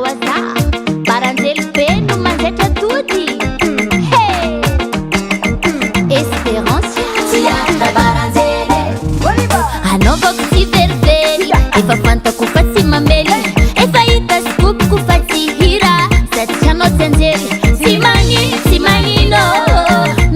waza Baranjely be no manjaitra atody Hey! Espérance Tiana Baranjely Anaovako tsy verivery Efa fantako fa tsy mamely Efa hita skopiko fa tsy hira Sady tsy anao tsy anjery Tsy magnino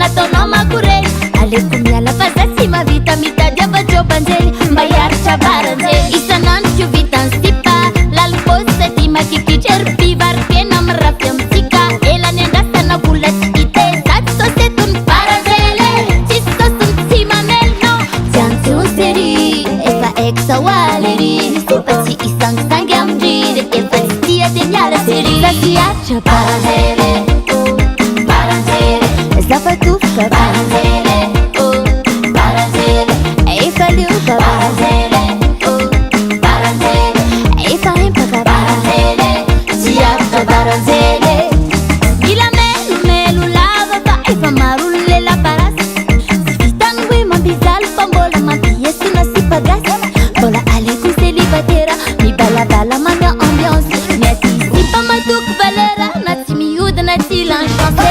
Nataonao makorely Aleko miala fa za tsy mavita mitady avajobanjely Mba hiaritra Baranjely Isanandro tsy ho vitany sipa Lalipôsy sady makikitra ery mpivarikena amy rafy amitsika Elany andrasana vola tsy hita Sady sosetony Baranjely Tsisy sosony tsy mamely no Tsy antsony sery Efa exa hoaly Fa tsy isangisangy amindriry Efa tsy tia de miala sery Za tsy hiaritra Baranjely Zafa tofoka Baranjely Efa liova Baranjely Efa empaka Baranjely Tiana Baranjely Mila melomelo lava fa efa maro ny lela parasy Tsy vitany hoe mampizaly fa mbola mampiesina sy pagasy Mbola aleko célibatera mibalabala mana ambiance Miaty sipa matoky valera na tsy mihodina tsy lanchance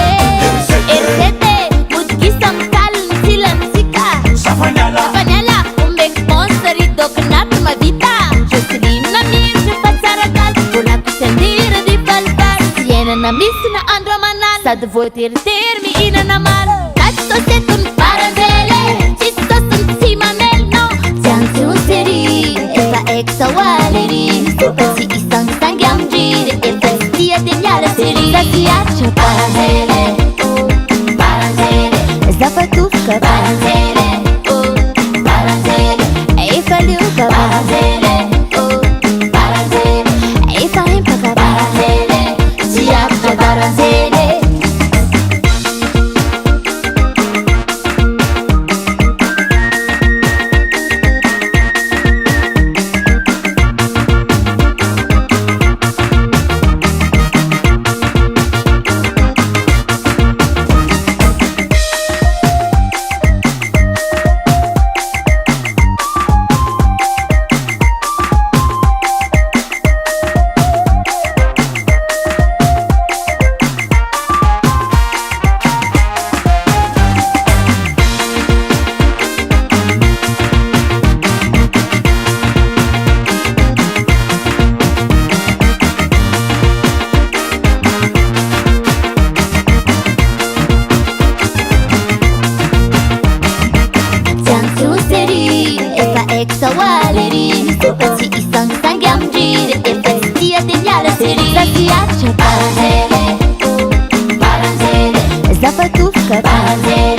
Erisete modikisa mitaly ny silansika Safanyala Ombeko pense ridoko nato mavita Joseline na miritra fa tsara kaly Mbola pisandira di falifary Tsy iainana misy na andro aman'aly Sady voateritery mihinana maly Sady sosetony Baranjely Tsisy sosony tsy mamely no Tsy antsony sery Efa exa hoaly Fa tsy isangisangy amindriry Efa tsy tia de miala sery Za tsy hiaritra Baranjely Zafa tofoka Baranjely Efa liova Baranjely Efa empaka Baranjely Tiana Baranjely Exa hoaly Fa tsy isangisangy amindriry Efa tsy tia de miala sery Za tsy hiaritra Baranjely Zafa tofoka Baranjely